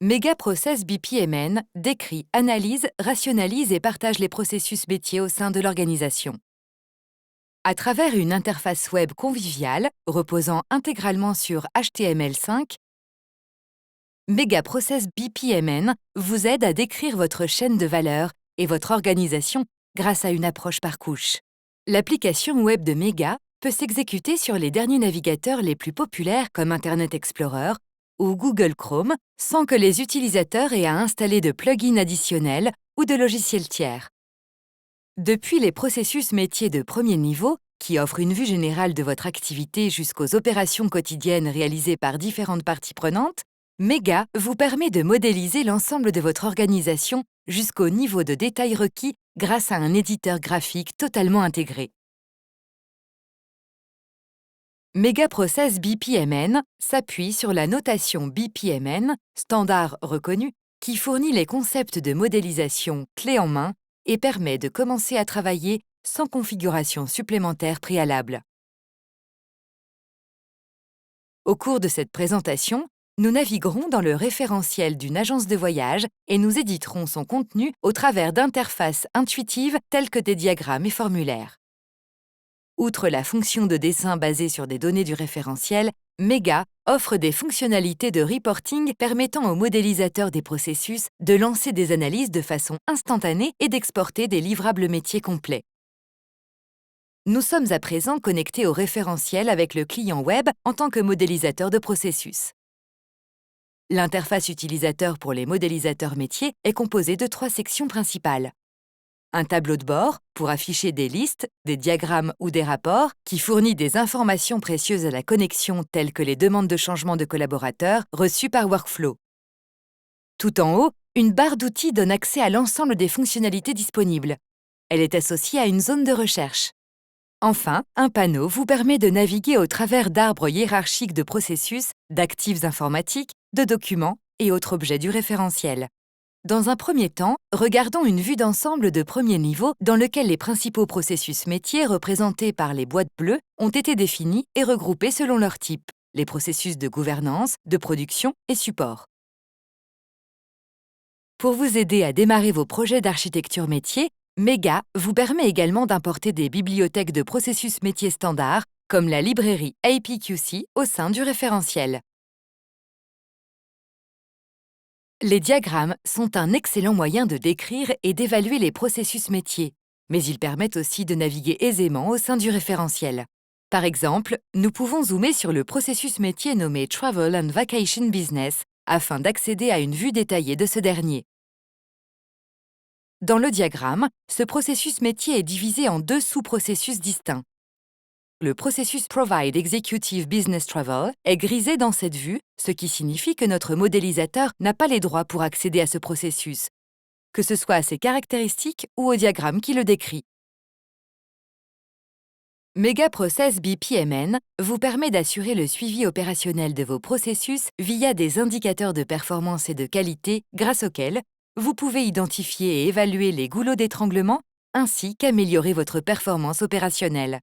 Mega Process BPMN décrit, analyse, rationalise et partage les processus métiers au sein de l'organisation. À travers une interface web conviviale, reposant intégralement sur HTML5, Mega Process BPMN vous aide à décrire votre chaîne de valeur et votre organisation grâce à une approche par couche. L'application web de Mega peut s'exécuter sur les derniers navigateurs les plus populaires comme Internet Explorer ou Google Chrome sans que les utilisateurs aient à installer de plugins additionnels ou de logiciels tiers. Depuis les processus métiers de premier niveau, qui offrent une vue générale de votre activité jusqu'aux opérations quotidiennes réalisées par différentes parties prenantes, Mega vous permet de modéliser l'ensemble de votre organisation jusqu'au niveau de détail requis grâce à un éditeur graphique totalement intégré. Mega Process BPMN s'appuie sur la notation BPMN, standard reconnu, qui fournit les concepts de modélisation clés en main et permet de commencer à travailler sans configuration supplémentaire préalable. Au cours de cette présentation, nous naviguerons dans le référentiel d'une agence de voyage et nous éditerons son contenu au travers d'interfaces intuitives telles que des diagrammes et formulaires. Outre la fonction de dessin basée sur des données du référentiel, Mega offre des fonctionnalités de reporting permettant aux modélisateurs des processus de lancer des analyses de façon instantanée et d'exporter des livrables métiers complets. Nous sommes à présent connectés au référentiel avec le client web en tant que modélisateur de processus. L'interface utilisateur pour les modélisateurs métiers est composée de 3 sections principales. Un tableau de bord pour afficher des listes, des diagrammes ou des rapports qui fournit des informations précieuses à la connexion telles que les demandes de changement de collaborateurs reçues par Workflow. Tout en haut, une barre d'outils donne accès à l'ensemble des fonctionnalités disponibles. Elle est associée à une zone de recherche. Enfin, un panneau vous permet de naviguer au travers d'arbres hiérarchiques de processus, d'actifs informatiques, de documents et autres objets du référentiel. Dans un premier temps, regardons une vue d'ensemble de premier niveau dans lequel les principaux processus métiers représentés par les boîtes bleues ont été définis et regroupés selon leur type, les processus de gouvernance, de production et support. Pour vous aider à démarrer vos projets d'architecture métier, Mega vous permet également d'importer des bibliothèques de processus métiers standards comme la librairie APQC au sein du référentiel. Les diagrammes sont un excellent moyen de décrire et d'évaluer les processus métiers, mais ils permettent aussi de naviguer aisément au sein du référentiel. Par exemple, nous pouvons zoomer sur le processus métier nommé Travel and Vacation Business afin d'accéder à une vue détaillée de ce dernier. Dans le diagramme, ce processus métier est divisé en 2 sous-processus distincts. Le processus Provide Executive Business Travel est grisé dans cette vue, ce qui signifie que notre modélisateur n'a pas les droits pour accéder à ce processus, que ce soit à ses caractéristiques ou au diagramme qui le décrit. Mega Process BPMN vous permet d'assurer le suivi opérationnel de vos processus via des indicateurs de performance et de qualité grâce auxquels vous pouvez identifier et évaluer les goulots d'étranglement ainsi qu'améliorer votre performance opérationnelle.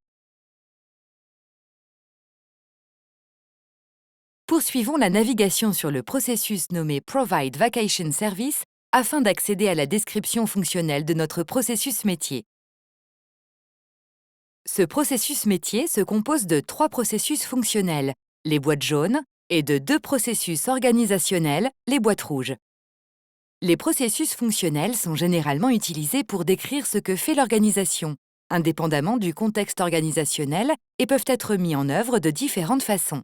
Poursuivons la navigation sur le processus nommé Provide Vacation Service afin d'accéder à la description fonctionnelle de notre processus métier. Ce processus métier se compose de 3 processus fonctionnels, les boîtes jaunes, et de 2 processus organisationnels, les boîtes rouges. Les processus fonctionnels sont généralement utilisés pour décrire ce que fait l'organisation, indépendamment du contexte organisationnel, et peuvent être mis en œuvre de différentes façons.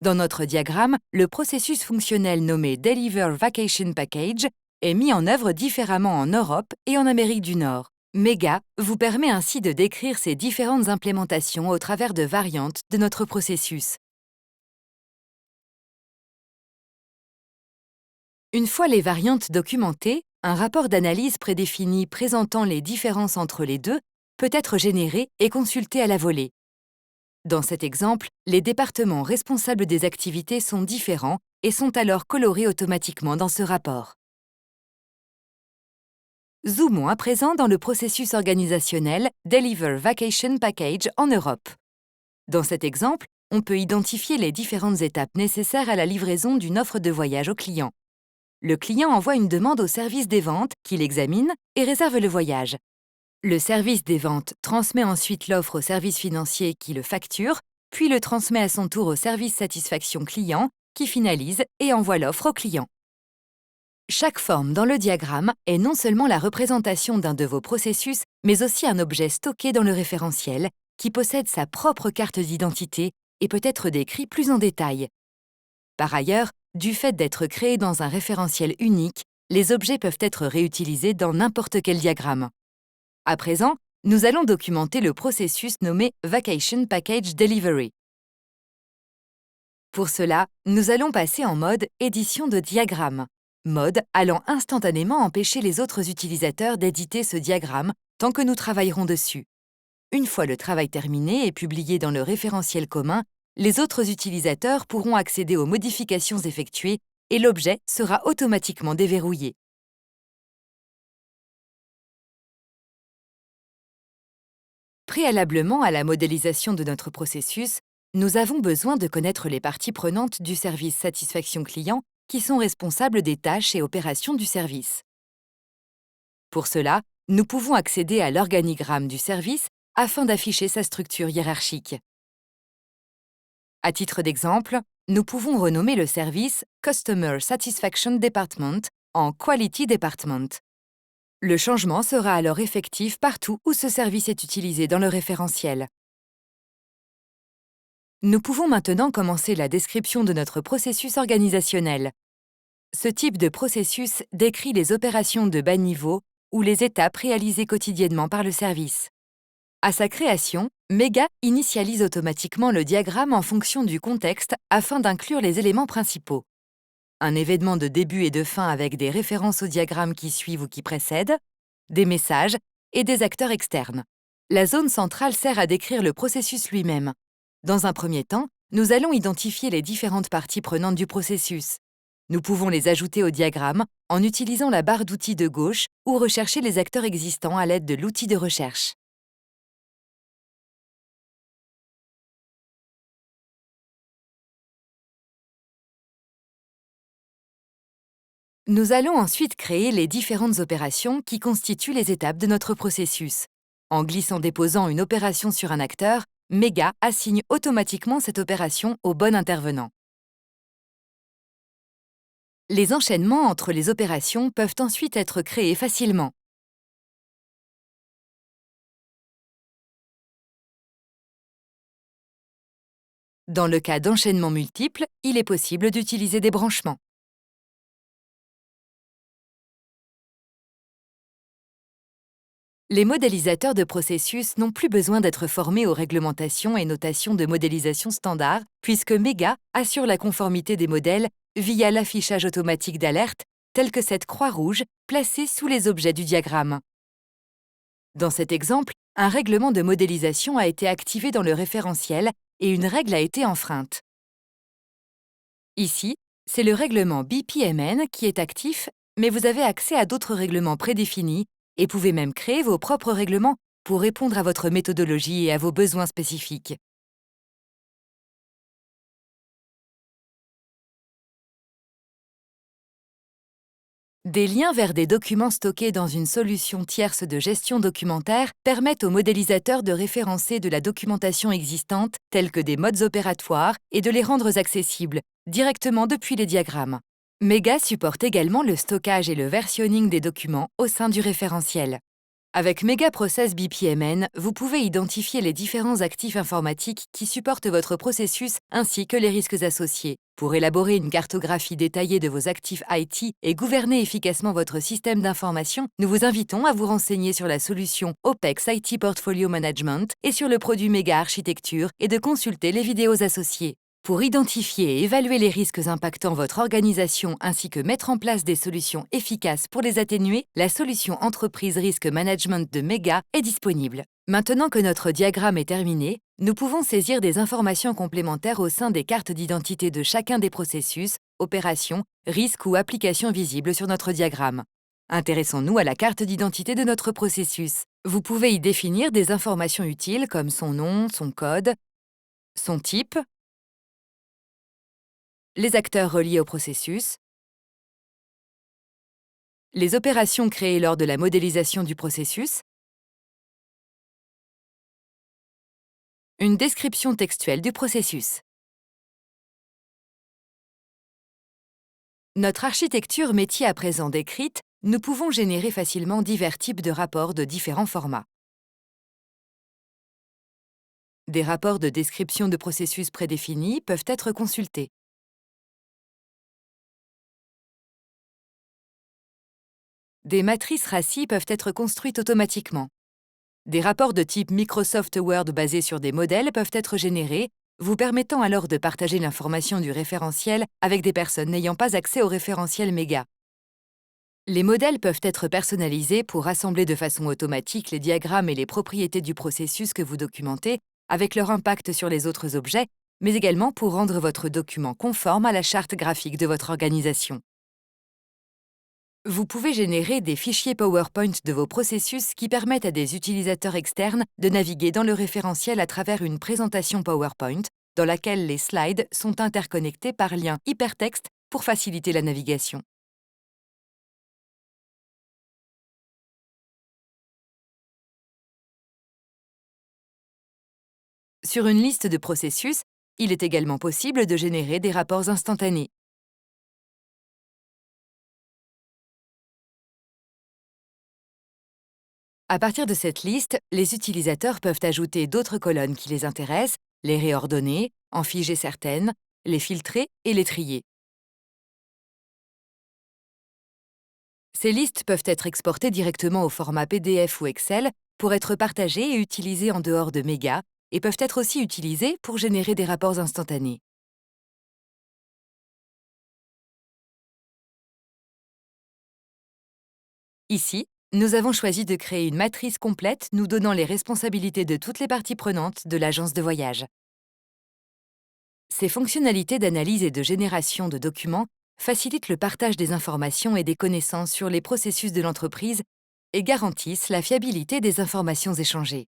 Dans notre diagramme, le processus fonctionnel nommé Deliver Vacation Package est mis en œuvre différemment en Europe et en Amérique du Nord. Mega vous permet ainsi de décrire ces différentes implémentations au travers de variantes de notre processus. Une fois les variantes documentées, un rapport d'analyse prédéfini présentant les différences entre les deux peut être généré et consulté à la volée. Dans cet exemple, les départements responsables des activités sont différents et sont alors colorés automatiquement dans ce rapport. Zoomons à présent dans le processus organisationnel Deliver Vacation Package en Europe. Dans cet exemple, on peut identifier les différentes étapes nécessaires à la livraison d'une offre de voyage au client. Le client envoie une demande au service des ventes qui l'examine et réserve le voyage. Le service des ventes transmet ensuite l'offre au service financier qui le facture, puis le transmet à son tour au service satisfaction client qui finalise et envoie l'offre au client. Chaque forme dans le diagramme est non seulement la représentation d'un de vos processus, mais aussi un objet stocké dans le référentiel qui possède sa propre carte d'identité et peut être décrit plus en détail. Par ailleurs, du fait d'être créés dans un référentiel unique, les objets peuvent être réutilisés dans n'importe quel diagramme. À présent, nous allons documenter le processus nommé Vacation Package Delivery. Pour cela, nous allons passer en mode édition de diagramme, mode allant instantanément empêcher les autres utilisateurs d'éditer ce diagramme tant que nous travaillerons dessus. Une fois le travail terminé et publié dans le référentiel commun, les autres utilisateurs pourront accéder aux modifications effectuées et l'objet sera automatiquement déverrouillé. Préalablement à la modélisation de notre processus, nous avons besoin de connaître les parties prenantes du service satisfaction client qui sont responsables des tâches et opérations du service. Pour cela, nous pouvons accéder à l'organigramme du service afin d'afficher sa structure hiérarchique. À titre d'exemple, nous pouvons renommer le service Customer Satisfaction Department en Quality Department. Le changement sera alors effectif partout où ce service est utilisé dans le référentiel. Nous pouvons maintenant commencer la description de notre processus organisationnel. Ce type de processus décrit les opérations de bas niveau ou les étapes réalisées quotidiennement par le service. À sa création, Mega initialise automatiquement le diagramme en fonction du contexte afin d'inclure les éléments principaux. Un événement de début et de fin avec des références au diagramme qui suivent ou qui précèdent, des messages et des acteurs externes. La zone centrale sert à décrire le processus lui-même. Dans un premier temps, nous allons identifier les différentes parties prenantes du processus. Nous pouvons les ajouter au diagramme en utilisant la barre d'outils de gauche ou rechercher les acteurs existants à l'aide de l'outil de recherche. Nous allons ensuite créer les différentes opérations qui constituent les étapes de notre processus. En glissant-déposant une opération sur un acteur, Mega assigne automatiquement cette opération au bon intervenant. Les enchaînements entre les opérations peuvent ensuite être créés facilement. Dans le cas d'enchaînements multiples, il est possible d'utiliser des branchements. Les modélisateurs de processus n'ont plus besoin d'être formés aux réglementations et notations de modélisation standard, puisque Mega assure la conformité des modèles via l'affichage automatique d'alertes, telle que cette croix rouge placée sous les objets du diagramme. Dans cet exemple, un règlement de modélisation a été activé dans le référentiel et une règle a été enfreinte. Ici, c'est le règlement BPMN qui est actif, mais vous avez accès à d'autres règlements prédéfinis et pouvez même créer vos propres règlements pour répondre à votre méthodologie et à vos besoins spécifiques. Des liens vers des documents stockés dans une solution tierce de gestion documentaire permettent aux modélisateurs de référencer de la documentation existante, telle que des modes opératoires, et de les rendre accessibles, directement depuis les diagrammes. Mega supporte également le stockage et le versionning des documents au sein du référentiel. Avec Mega Process BPMN, vous pouvez identifier les différents actifs informatiques qui supportent votre processus ainsi que les risques associés. Pour élaborer une cartographie détaillée de vos actifs IT et gouverner efficacement votre système d'information, nous vous invitons à vous renseigner sur la solution OPEX IT Portfolio Management et sur le produit Mega Architecture et de consulter les vidéos associées. Pour identifier et évaluer les risques impactant votre organisation ainsi que mettre en place des solutions efficaces pour les atténuer, la solution Entreprise Risk Management de Mega est disponible. Maintenant que notre diagramme est terminé, nous pouvons saisir des informations complémentaires au sein des cartes d'identité de chacun des processus, opérations, risques ou applications visibles sur notre diagramme. Intéressons-nous à la carte d'identité de notre processus. Vous pouvez y définir des informations utiles comme son nom, son code, son type, les acteurs reliés au processus, les opérations créées lors de la modélisation du processus, une description textuelle du processus. Notre architecture métier à présent décrite, nous pouvons générer facilement divers types de rapports de différents formats. Des rapports de description de processus prédéfinis peuvent être consultés. Des matrices RACI peuvent être construites automatiquement. Des rapports de type Microsoft Word basés sur des modèles peuvent être générés, vous permettant alors de partager l'information du référentiel avec des personnes n'ayant pas accès au référentiel Méga. Les modèles peuvent être personnalisés pour rassembler de façon automatique les diagrammes et les propriétés du processus que vous documentez, avec leur impact sur les autres objets, mais également pour rendre votre document conforme à la charte graphique de votre organisation. Vous pouvez générer des fichiers PowerPoint de vos processus qui permettent à des utilisateurs externes de naviguer dans le référentiel à travers une présentation PowerPoint dans laquelle les slides sont interconnectés par lien hypertexte pour faciliter la navigation. Sur une liste de processus, il est également possible de générer des rapports instantanés. À partir de cette liste, les utilisateurs peuvent ajouter d'autres colonnes qui les intéressent, les réordonner, en figer certaines, les filtrer et les trier. Ces listes peuvent être exportées directement au format PDF ou Excel pour être partagées et utilisées en dehors de Méga, et peuvent être aussi utilisées pour générer des rapports instantanés. Ici, nous avons choisi de créer une matrice complète nous donnant les responsabilités de toutes les parties prenantes de l'agence de voyage. Ces fonctionnalités d'analyse et de génération de documents facilitent le partage des informations et des connaissances sur les processus de l'entreprise et garantissent la fiabilité des informations échangées.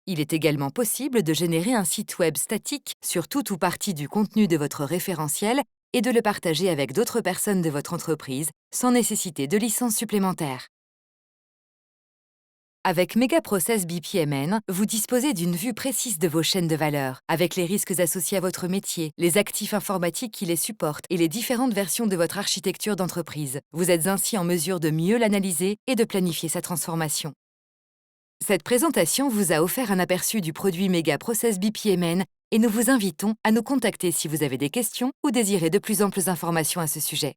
Il est également possible de générer un site web statique sur tout ou partie du contenu de votre référentiel et de le partager avec d'autres personnes de votre entreprise sans nécessiter de licence supplémentaire. Avec Megaprocess BPMN, vous disposez d'une vue précise de vos chaînes de valeur, avec les risques associés à votre métier, les actifs informatiques qui les supportent et les différentes versions de votre architecture d'entreprise. Vous êtes ainsi en mesure de mieux l'analyser et de planifier sa transformation. Cette présentation vous a offert un aperçu du produit Megaprocess BPMN et nous vous invitons à nous contacter si vous avez des questions ou désirez de plus amples informations à ce sujet.